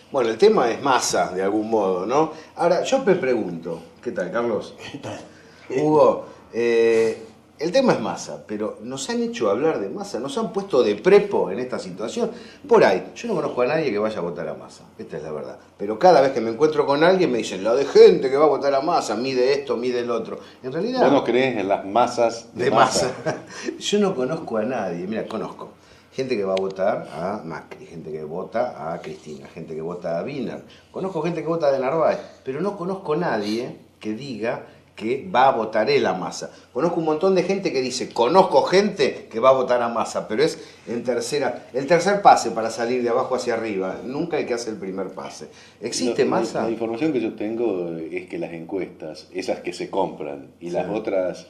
Bueno, el tema es masa, de algún modo, ¿no? Ahora, yo me pregunto, ¿qué tal, Carlos? ¿Qué tal? Hugo, el tema es masa, pero nos han hecho hablar de masa, nos han puesto de prepo en esta situación. Por ahí, yo no conozco a nadie que vaya a votar a masa, esta es la verdad. Pero cada vez que me encuentro con alguien me dicen, la de gente que va a votar a masa, mide esto, mide el otro. En ¿Vos no realidad, creés en las masas de de masa, masa? yo no conozco a nadie. Mira, conozco gente que va a votar a Macri, gente que vota a Cristina, gente que vota a Wiener. Conozco gente que vota de Narváez, pero no conozco a nadie que diga que va a votar él a Massa. Conozco un montón de gente que dice, conozco gente que va a votar a Massa, pero es en tercera, el tercer pase para salir de abajo hacia arriba, nunca el que hace el primer pase. ¿Existe Massa? La información que yo tengo es que las encuestas, esas que se compran y las otras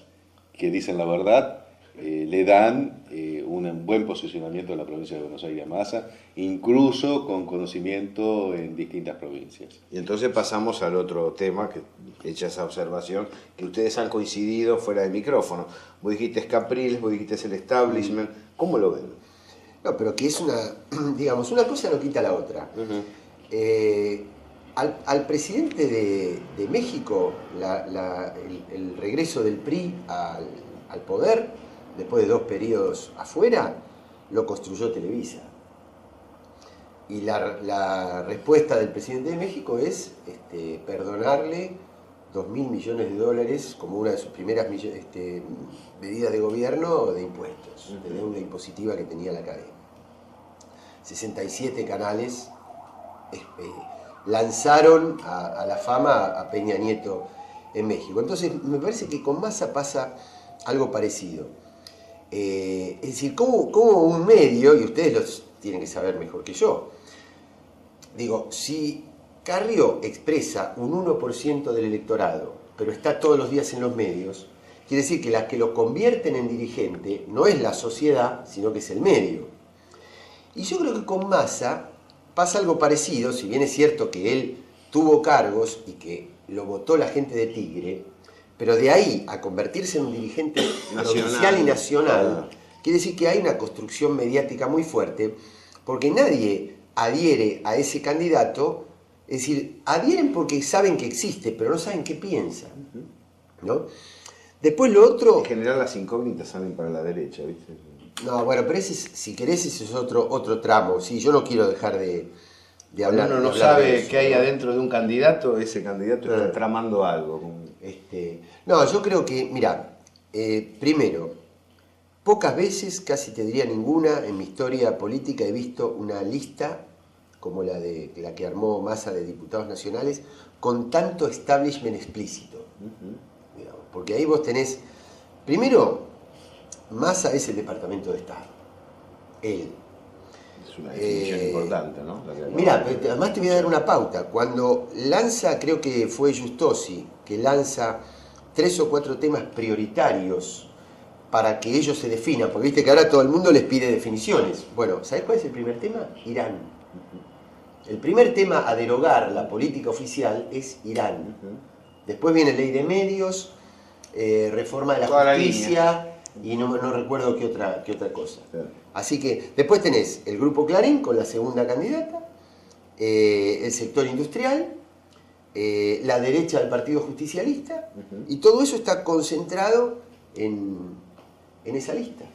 que dicen la verdad, le dan un buen posicionamiento a la provincia de Buenos Aires a Massa, incluso con conocimiento en distintas provincias. Y entonces pasamos al otro tema, que hecha esa observación, que ustedes han coincidido fuera de micrófono. Vos dijiste Capriles, vos dijiste el establishment. ¿Cómo lo ven? No, pero que es una, digamos, una cosa no quita la otra. Al presidente de México, el regreso del PRI al poder, después de 2 periodos afuera, lo construyó Televisa. Y la respuesta del presidente de México es perdonarle 2.000 millones de dólares como una de sus primeras medidas de gobierno de impuestos, de deuda impositiva que tenía la cadena. 67 canales lanzaron a la fama a Peña Nieto en México. Entonces me parece que con Massa pasa algo parecido. Es decir, como un medio, y ustedes los tienen que saber mejor que yo, digo, si Carrió expresa un 1% del electorado, pero está todos los días en los medios, quiere decir que las que lo convierten en dirigente no es la sociedad, sino que es el medio. Y yo creo que con Massa pasa algo parecido, si bien es cierto que él tuvo cargos y que lo votó la gente de Tigre, pero de ahí a convertirse en un dirigente provincial y nacional, quiere decir que hay una construcción mediática muy fuerte, porque nadie adhiere a ese candidato, es decir, adhieren porque saben que existe, pero no saben qué piensa, ¿no? Después lo otro... En general las incógnitas salen para la derecha, ¿viste? No, bueno, pero ese, si querés, ese es otro tramo. Sí, yo no quiero dejar de hablar. Cuando uno no sabe qué hay adentro de un candidato, ese candidato está tramando algo. No, yo creo que, mira, primero, pocas veces, casi te diría ninguna, en mi historia política he visto una lista como la que armó Massa de diputados nacionales con tanto establishment explícito. Digamos, porque ahí vos tenés, primero, Massa es el Departamento de Estado. Él. Es una definición importante, ¿no? Mira, además te voy a dar una pauta. Cuando lanza, creo que fue Giustosi, que lanza 3 o 4 temas prioritarios para que ellos se definan, porque viste que ahora todo el mundo les pide definiciones. Bueno, ¿sabés cuál es el primer tema? Irán. El primer tema a derogar la política oficial es Irán. Después viene ley de medios, reforma de la justicia y no recuerdo qué otra cosa. Así que después tenés el Grupo Clarín con la segunda candidata, el sector industrial, la derecha del Partido Justicialista, y todo eso está concentrado en esa lista.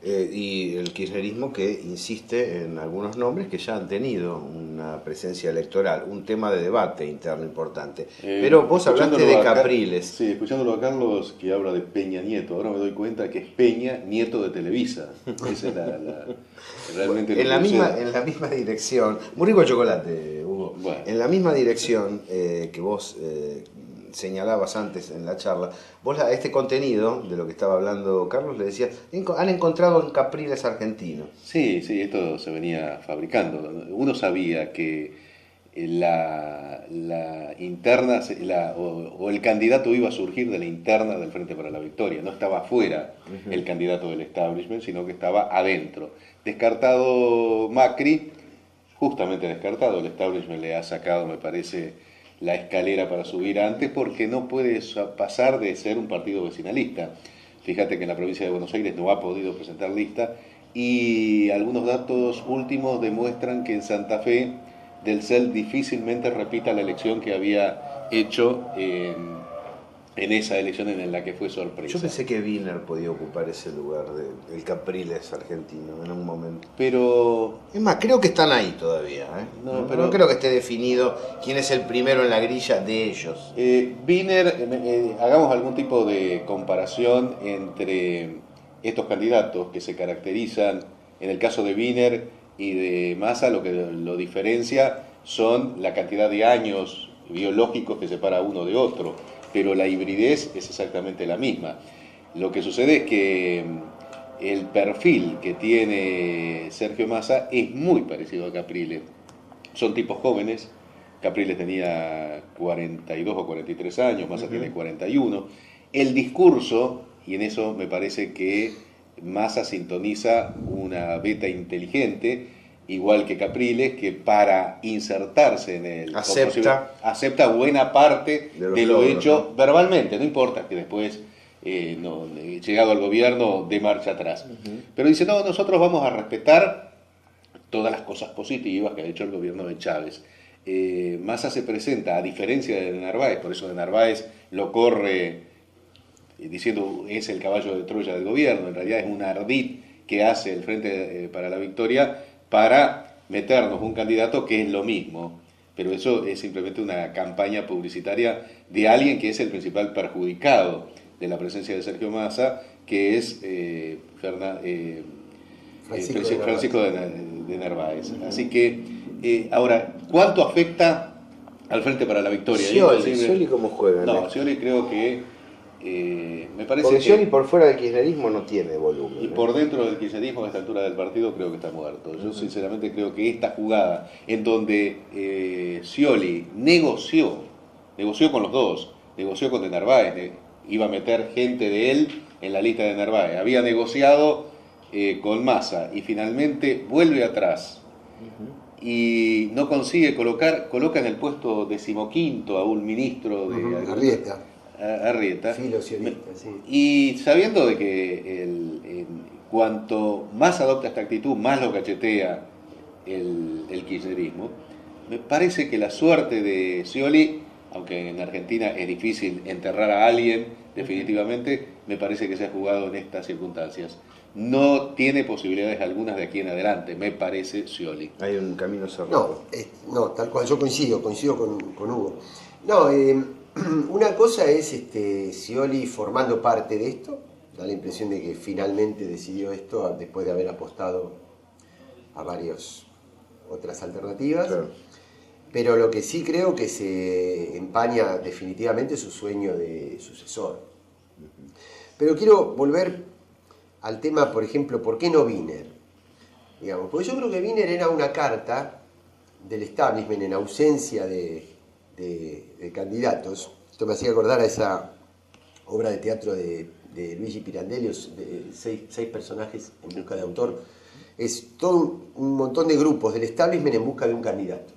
Y el kirchnerismo que insiste en algunos nombres que ya han tenido una presencia electoral, un tema de debate interno importante. Pero vos hablaste de Capriles. Sí, escuchándolo a Carlos que habla de Peña Nieto, ahora me doy cuenta que es Peña Nieto de Televisa. Esa es realmente en la misma dirección, muy rico el chocolate, Hugo. Bueno. En la misma dirección que vos señalabas antes en la charla, vos a este contenido de lo que estaba hablando Carlos le decías, han encontrado en Capriles argentino. Sí, esto se venía fabricando. Uno sabía que la interna o el candidato iba a surgir de la interna del Frente para la Victoria, no estaba afuera el candidato del establishment, sino que estaba adentro. Descartado Macri, justamente descartado, el establishment le ha sacado, me parece, la escalera para subir antes, porque no puede pasar de ser un partido vecinalista. Fíjate que en la provincia de Buenos Aires no ha podido presentar lista, y algunos datos últimos demuestran que en Santa Fe del CEL difícilmente repita la elección que había hecho en esa elección en la que fue sorpresa. Yo pensé que Wiener podía ocupar ese lugar del Capriles argentino en un momento. Pero Es más, creo que están ahí todavía. No, No, pero- no creo que esté definido quién es el primero en la grilla de ellos. Wiener, hagamos algún tipo de comparación entre estos candidatos que se caracterizan, en el caso de Wiener y de Massa, lo que lo diferencia son la cantidad de años biológicos que separa uno de otro, pero la hibridez es exactamente la misma. Lo que sucede es que el perfil que tiene Sergio Massa es muy parecido a Capriles. Son tipos jóvenes. Capriles tenía 42 o 43 años, Massa tiene 41. El discurso, y en eso me parece que Massa sintoniza una beta inteligente, igual que Capriles, que para insertarse en el acepta buena parte de los de lo logros, hecho ¿no? verbalmente, no importa que después, llegado al gobierno, dé marcha atrás. Pero dice, no, nosotros vamos a respetar todas las cosas positivas que ha hecho el gobierno de Chávez. Massa se presenta, a diferencia de Narváez, por eso de Narváez lo corre diciendo es el caballo de Troya del gobierno, en realidad es un ardid que hace el Frente para la Victoria para meternos un candidato que es lo mismo, pero eso es simplemente una campaña publicitaria de alguien que es el principal perjudicado de la presencia de Sergio Massa, que es Francisco de Narváez. Así que, ahora, ¿cuánto afecta al Frente para la Victoria? Scioli ¿cómo juega? No, Scioli creo que me parece Porque que Scioli por fuera del kirchnerismo no tiene volumen. y por dentro del kirchnerismo a esta altura del partido creo que está muerto. Yo sinceramente creo que esta jugada en donde Scioli negoció con los dos, negoció con de Narváez, iba a meter gente de él en la lista de Narváez, había negociado con Massa y finalmente vuelve atrás y no consigue coloca en el puesto 15º a un ministro de Arrieta. Arrieta. Filosionista, sí. Y sabiendo de que cuanto más adopta esta actitud, más lo cachetea el kirchnerismo, me parece que la suerte de Scioli, aunque en Argentina es difícil enterrar a alguien definitivamente, me parece que se ha jugado en estas circunstancias. No tiene posibilidades algunas de aquí en adelante, me parece Scioli. Hay un camino cerrado. No, tal cual, yo coincido con Hugo. No, una cosa es Scioli formando parte de esto, da la impresión de que finalmente decidió esto después de haber apostado a varias otras alternativas, Claro. pero lo que sí creo que se empaña definitivamente es su sueño de sucesor. Pero quiero volver al tema, por ejemplo, ¿por qué no Wiener? Digamos, porque yo creo que Wiener era una carta del establishment en ausencia de candidatos. Esto me hacía acordar a esa obra de teatro de Luigi Pirandello, de seis personajes en busca de autor. Es todo un montón de grupos del establishment en busca de un candidato.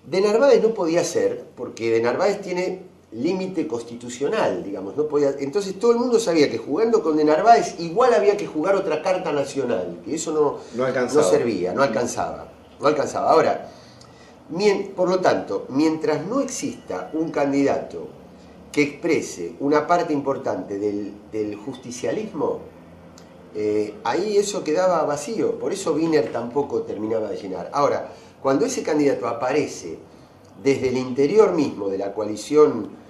De Narváez no podía ser, porque de Narváez tiene límite constitucional, digamos, no podía. Entonces todo el mundo sabía que jugando con de Narváez igual había que jugar otra carta nacional, que eso no servía, no alcanzaba. Ahora, por lo tanto, mientras no exista un candidato que exprese una parte importante del justicialismo, ahí eso quedaba vacío, por eso Wiener tampoco terminaba de llenar. Ahora, cuando ese candidato aparece desde el interior mismo de la coalición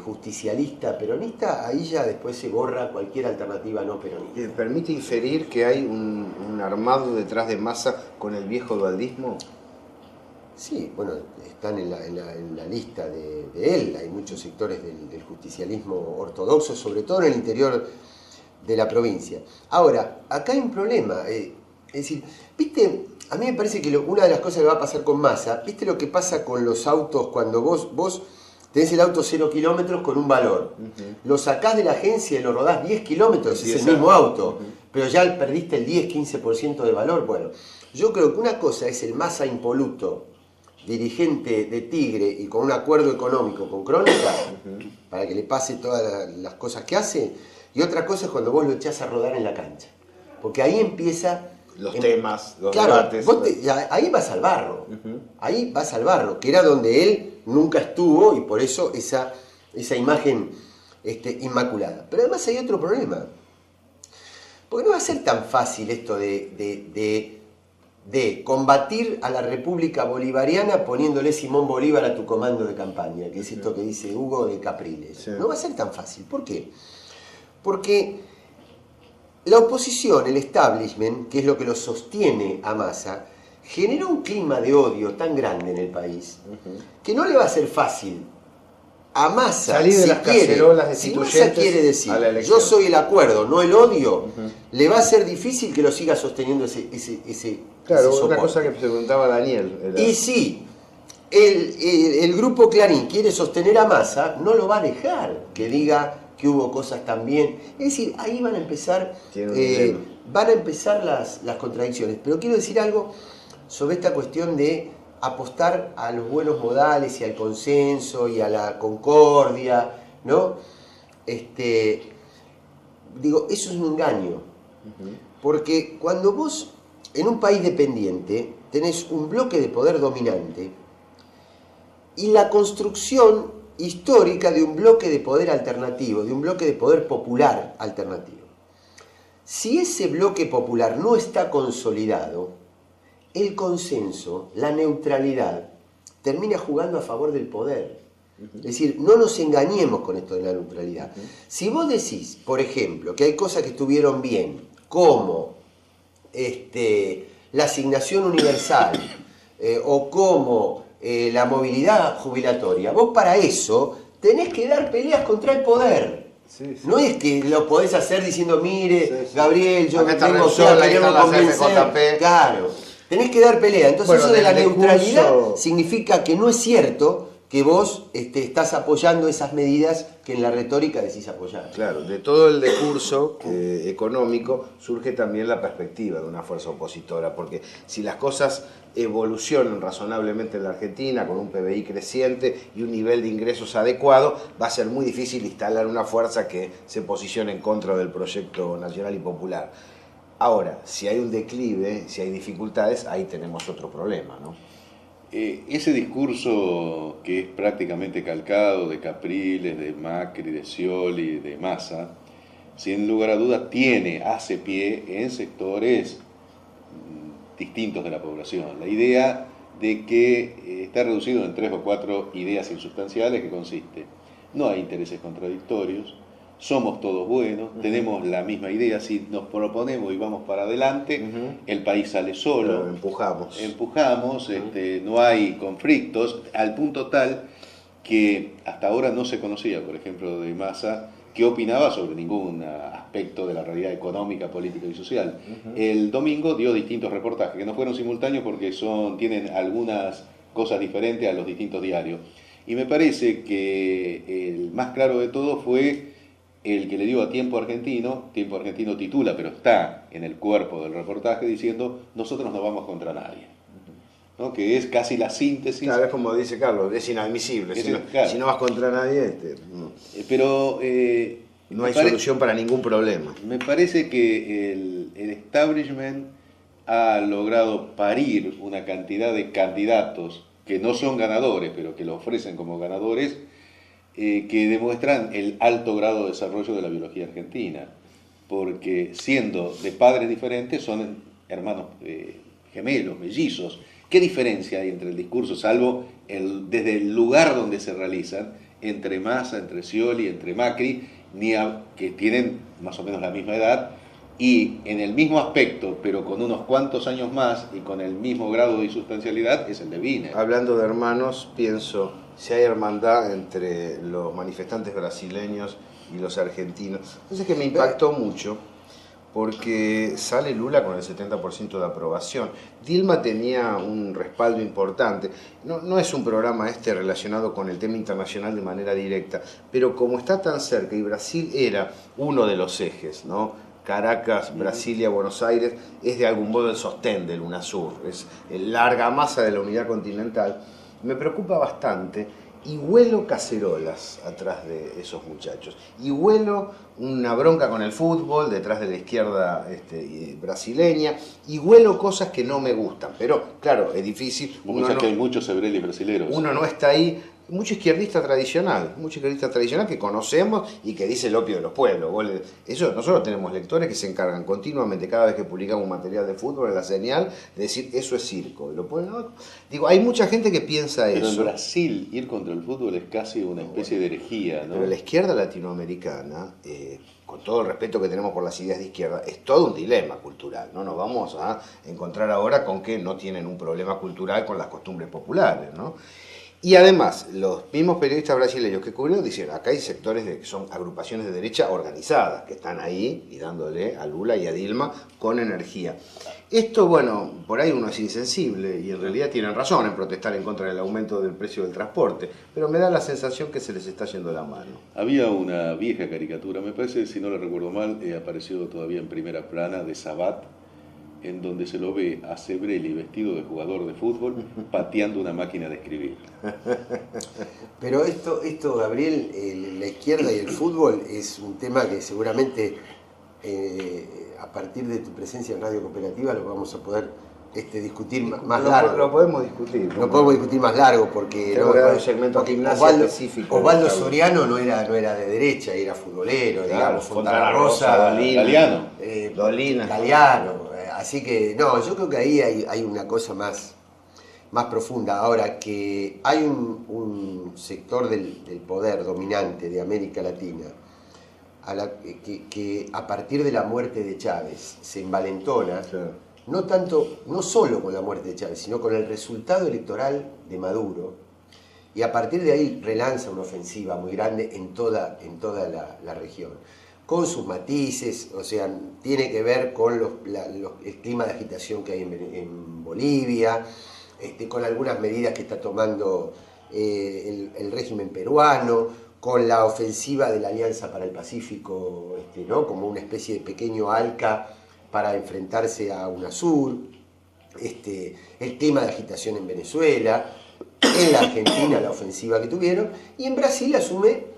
justicialista peronista, ahí ya después se borra cualquier alternativa no peronista. ¿Permite inferir que hay un armado detrás de Massa con el viejo dualdismo? Sí, bueno, están en la lista de él, hay muchos sectores del justicialismo ortodoxo, sobre todo en el interior de la provincia. Ahora, acá hay un problema, es decir, ¿viste? A mí me parece que una de las cosas que va a pasar con Massa, ¿viste lo que pasa con los autos cuando vos tenés el auto 0 kilómetros con un valor? Lo sacás de la agencia y lo rodás 10 kilómetros, es el mismo auto, pero ya perdiste el 10-15% de valor. Bueno, yo creo que una cosa es el Massa impoluto, dirigente de Tigre y con un acuerdo económico con Crónica, para que le pase todas las cosas que hace, y otra cosa es cuando vos lo echás a rodar en la cancha, porque ahí empieza... Los temas, los claro, debates. ahí vas al barro. Ahí vas al barro, que era donde él nunca estuvo y por eso esa imagen inmaculada. Pero además hay otro problema. Porque no va a ser tan fácil esto de combatir a la República Bolivariana poniéndole Simón Bolívar a tu comando de campaña, que es esto que dice Hugo de Capriles. Sí. No va a ser tan fácil. ¿Por qué? Porque la oposición, el establishment, que es lo que lo sostiene a Massa, generó un clima de odio tan grande en el país que no le va a ser fácil a Massa, salir de las cacerolas destituyentes, si Massa quiere decir yo soy el acuerdo, no el odio, le va a ser difícil que lo siga sosteniendo ese claro, ese una cosa que se preguntaba Daniel. Y si el grupo Clarín quiere sostener a Massa, no lo va a dejar que diga que hubo cosas también. Es decir, ahí van a empezar las contradicciones. Pero quiero decir algo sobre esta cuestión de apostar a los buenos modales y al consenso y a la concordia, ¿no? Digo, eso es un engaño. Porque cuando vos, en un país dependiente, tenés un bloque de poder dominante y la construcción histórica de un bloque de poder alternativo, de un bloque de poder popular alternativo. Si ese bloque popular no está consolidado, el consenso, la neutralidad, termina jugando a favor del poder. Es decir, no nos engañemos con esto de la neutralidad. Si vos decís, por ejemplo, que hay cosas que estuvieron bien, como la asignación universal o como la movilidad jubilatoria, vos para eso tenés que dar peleas contra el poder. Sí. No es que lo podés hacer diciendo, mire, Gabriel, yo tengo que quererlo convencer. Claro. Tenés que dar pelea. Entonces eso de la neutralidad significa que no es cierto que vos estás apoyando esas medidas que en la retórica decís apoyar. Claro, de todo el discurso económico surge también la perspectiva de una fuerza opositora, porque si las cosas evolucionan razonablemente en la Argentina, con un PBI creciente y un nivel de ingresos adecuado, va a ser muy difícil instalar una fuerza que se posicione en contra del proyecto nacional y popular. Ahora, si hay un declive, si hay dificultades, ahí tenemos otro problema, ¿no? Ese discurso que es prácticamente calcado de Capriles, de Macri, de Scioli, de Massa, sin lugar a dudas hace pie en sectores distintos de la población. La idea de que está reducido en 3 o 4 ideas insustanciales que consiste: no hay intereses contradictorios, somos todos buenos, tenemos la misma idea, si nos proponemos y vamos para adelante, el país sale solo. Pero empujamos, no hay conflictos, al punto tal que hasta ahora no se conocía, por ejemplo, de Massa, qué opinaba sobre ningún aspecto de la realidad económica, política y social. El domingo dio distintos reportajes, que no fueron simultáneos porque tienen algunas cosas diferentes a los distintos diarios. Y me parece que el más claro de todo fue el que le dio a Tiempo Argentino titula, pero está en el cuerpo del reportaje, diciendo: nosotros no vamos contra nadie. ¿No? Que es casi la síntesis. Claro, es como dice Carlos, es inadmisible. Si no vas contra nadie, no. Pero no hay solución para ningún problema. Me parece que el establishment ha logrado parir una cantidad de candidatos que no son ganadores, pero que lo ofrecen como ganadores, que demuestran el alto grado de desarrollo de la biología argentina, porque siendo de padres diferentes son hermanos gemelos, mellizos. ¿Qué diferencia hay entre el discurso, salvo desde el lugar donde se realizan, entre Massa, entre Scioli, entre Macri, que tienen más o menos la misma edad, y en el mismo aspecto, pero con unos cuantos años más y con el mismo grado de insustancialidad, es el de Wiener? Hablando de hermanos, pienso, si hay hermandad entre los manifestantes brasileños y los argentinos. Entonces, que me impactó mucho, porque sale Lula con el 70% de aprobación. Dilma tenía un respaldo importante. No es un programa relacionado con el tema internacional de manera directa, pero como está tan cerca y Brasil era uno de los ejes, ¿no? Caracas, Brasilia, Buenos Aires, es de algún modo el sostén del UNASUR, es la argamasa de la unidad continental. Me preocupa bastante y huelo cacerolas atrás de esos muchachos. Y huelo una bronca con el fútbol detrás de la izquierda brasileña. Y huelo cosas que no me gustan. Pero, claro, es difícil. Como ya que hay muchos Sebrelli brasileros. Uno no está ahí. Mucho izquierdista tradicional que conocemos y que dice el opio de los pueblos. Eso, nosotros tenemos lectores que se encargan continuamente, cada vez que publicamos un material de fútbol en la señal, de decir eso es circo. Lo ponen, ¿no? Digo, hay mucha gente que piensa pero eso. En Brasil ir contra el fútbol es casi una especie de herejía, ¿no? Pero la izquierda latinoamericana, con todo el respeto que tenemos por las ideas de izquierda, es todo un dilema cultural. No nos vamos a encontrar ahora con que no tienen un problema cultural con las costumbres populares, ¿no? Y además, los mismos periodistas brasileños que cubrieron dicen, acá hay sectores que son agrupaciones de derecha organizadas, que están ahí y dándole a Lula y a Dilma con energía. Esto, bueno, por ahí uno es insensible y en realidad tienen razón en protestar en contra del aumento del precio del transporte, pero me da la sensación que se les está yendo la mano. Había una vieja caricatura, me parece, si no lo recuerdo mal, apareció todavía en primera plana, de Sabat, en donde se lo ve a Sebrelli vestido de jugador de fútbol pateando una máquina de escribir. Pero esto Gabriel, la izquierda y el fútbol es un tema que seguramente a partir de tu presencia en Radio Cooperativa lo vamos a poder discutir más largo. Lo podemos discutir. Lo podemos discutir más largo porque un segmento de gimnasia específico. Osvaldo Soriano no era de derecha, era futbolero, claro, digamos, Fontana Rosa, Dolina. Galeano. Así que, no, yo creo que ahí hay una cosa más profunda. Ahora, que hay un sector del poder dominante de América Latina que a partir de la muerte de Chávez se envalentona, Claro. no solo con la muerte de Chávez, sino con el resultado electoral de Maduro, y a partir de ahí relanza una ofensiva muy grande en toda la región, con sus matices, o sea, tiene que ver con el clima de agitación que hay en Bolivia, con algunas medidas que está tomando el régimen peruano, con la ofensiva de la Alianza para el Pacífico, ¿no? Como una especie de pequeño ALCA para enfrentarse a UNASUR, el clima de agitación en Venezuela, en la Argentina la ofensiva que tuvieron, y en Brasil asume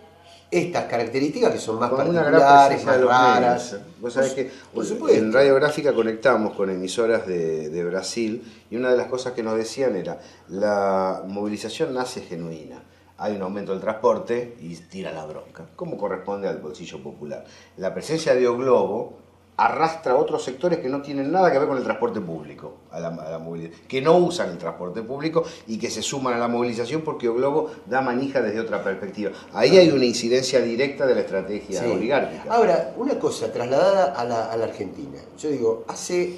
estas características que son más Con una particulares, gran más raras. Vos sabés que por supuesto. En Radiográfica conectamos con emisoras de Brasil y una de las cosas que nos decían era la movilización nace genuina. Hay un aumento del transporte y tira la bronca, como corresponde al bolsillo popular. La presencia de Oglobo arrastra a otros sectores que no tienen nada que ver con el transporte público, a la movilización, que no usan el transporte público y que se suman a la movilización porque Oglobo da manija desde otra perspectiva. Ahí hay una incidencia directa de la estrategia oligárquica. Ahora, una cosa trasladada a la Argentina. Yo digo, hace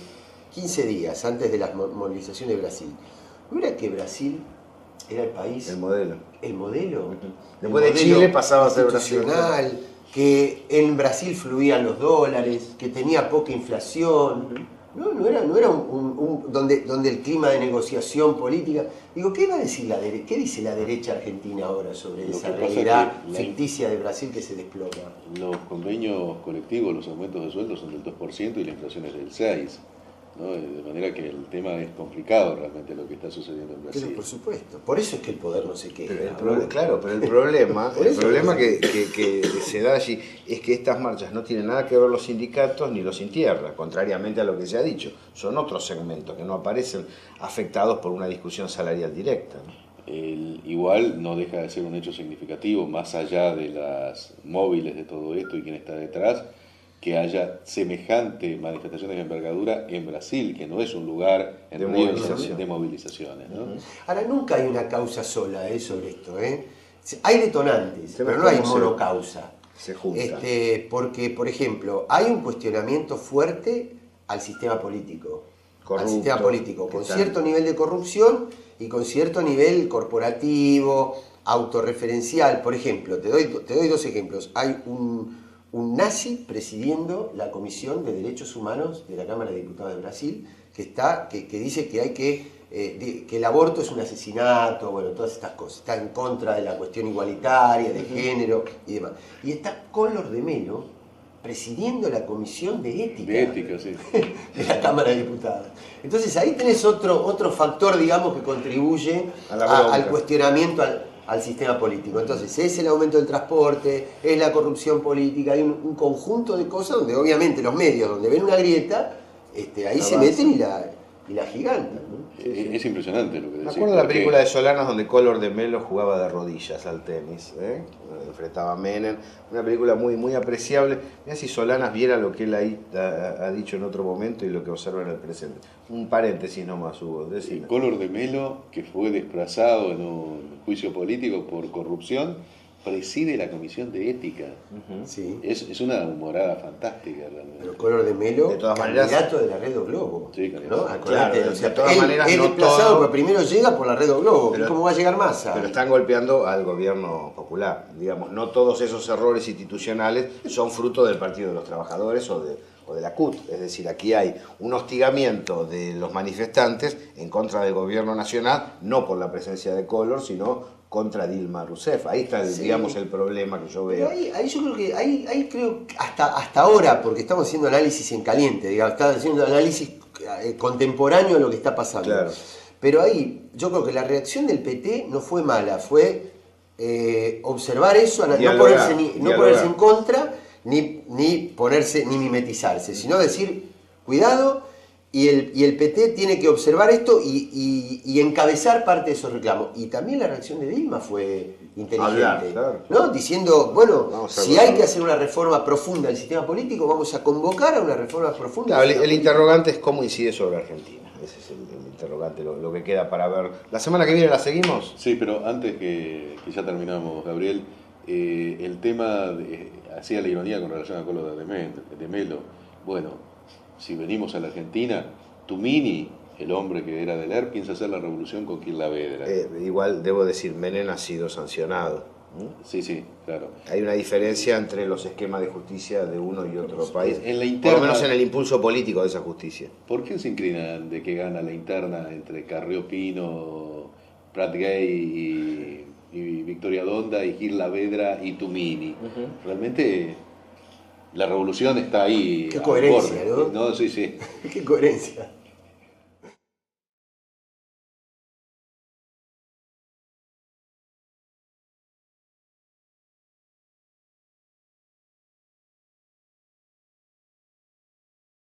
15 días, antes de las movilizaciones de Brasil, ¿no era que Brasil era el país? El modelo. El modelo. Después de Chile pasaba a ser Brasil. Que en Brasil fluían los dólares, que tenía poca inflación. No era donde el clima de negociación política. Digo, ¿qué va a decir qué dice la derecha argentina ahora sobre esa realidad ficticia de Brasil que se desploma? Los convenios colectivos, los aumentos de sueldos son del 2% y la inflación es del 6%. ¿No? De manera que el tema es complicado realmente lo que está sucediendo en Brasil. Pero por supuesto, por eso es que el poder no se queda. Pero el problema que se da allí es que estas marchas no tienen nada que ver los sindicatos ni los sin tierra, contrariamente a lo que se ha dicho. Son otros segmentos que no aparecen afectados por una discusión salarial directa, ¿no? Igual no deja de ser un hecho significativo, más allá de las móviles de todo esto y quién está detrás, que haya semejante manifestaciones de envergadura en Brasil, que no es un lugar de movilizaciones, ¿no? Ahora, nunca hay una causa sola sobre esto, Hay detonantes, pero no hay monocausa. Se junta. Porque, por ejemplo, hay un cuestionamiento fuerte al sistema político. Con cierto nivel de corrupción y con cierto nivel corporativo, autorreferencial. Por ejemplo, te doy dos ejemplos. Hay un nazi presidiendo la Comisión de Derechos Humanos de la Cámara de Diputados de Brasil, que dice que hay que el aborto es un asesinato, bueno, todas estas cosas. Está en contra de la cuestión igualitaria, de género y demás. Y está Collor de Mello presidiendo la Comisión de Ética. De Ética, sí. De la Cámara de Diputados. Entonces ahí tenés otro factor, digamos, que contribuye al cuestionamiento al sistema político. Entonces, es el aumento del transporte, es la corrupción política, hay un conjunto de cosas donde obviamente los medios, donde ven una grieta, ahí se meten y la gigantan, ¿no? Es impresionante lo que decís. Me acuerdo de la película de Solanas donde Collor de Mello jugaba de rodillas al tenis, enfrentaba a Menem, una película muy, muy apreciable. Mira si Solanas viera lo que él ahí ha dicho en otro momento y lo que observa en el presente. Un paréntesis nomás, Hugo, decime. Collor de Mello, que fue desplazado en un juicio político por corrupción, preside la comisión de ética. Sí. Es una humorada fantástica realmente. Pero Collor de Mello, de todas maneras, candidato de la Red O Globo. Sí, ¿no? Claro, O sea, de todas maneras es no desplazado, todo, pero primero llega por la Red O Globo. pero, ¿Cómo va a llegar Massa? pero están golpeando al gobierno popular. Digamos, no todos esos errores institucionales son fruto del Partido de los Trabajadores o de la CUT. Es decir, aquí hay un hostigamiento de los manifestantes en contra del gobierno nacional, no por la presencia de Collor, sino contra Dilma Rousseff. Ahí está, digamos, el problema que yo veo. Pero ahí yo creo que, ahí creo que hasta ahora, porque estamos haciendo análisis en caliente, digamos, estamos haciendo análisis contemporáneo de lo que está pasando. Claro. Pero ahí yo creo que la reacción del PT no fue mala, fue observar eso, no ponerse en contra, ni ponerse, ni mimetizarse, sino decir, cuidado. Y el PT tiene que observar esto y encabezar parte de esos reclamos. Y también la reacción de Dilma fue inteligente, Hablar, claro. ¿no? Diciendo, bueno, si hay que hacer una reforma profunda del sistema político, vamos a convocar a una reforma profunda. Claro, el interrogante es cómo incide sobre Argentina. Ese es el interrogante, lo que queda para ver. ¿La semana que viene la seguimos? Sí, pero antes que ya terminamos, Gabriel, el tema, hacía la ironía con relación a Collor de Mello. Bueno, si venimos a la Argentina, Tumini, el hombre que era del ERP, piensa hacer la revolución con Kirlavedra. Igual debo decir, Menem ha sido sancionado. Sí, claro. Hay una diferencia entre los esquemas de justicia de uno y otro país, En la por interna, lo menos en el impulso político de esa justicia. ¿Por qué se inclinan de que gana la interna entre Carrió Pino, Prat Gay y Victoria Donda y Kirlavedra y Tumini? Realmente la revolución está ahí. Qué coherencia, borde, ¿no? Sí. Qué coherencia.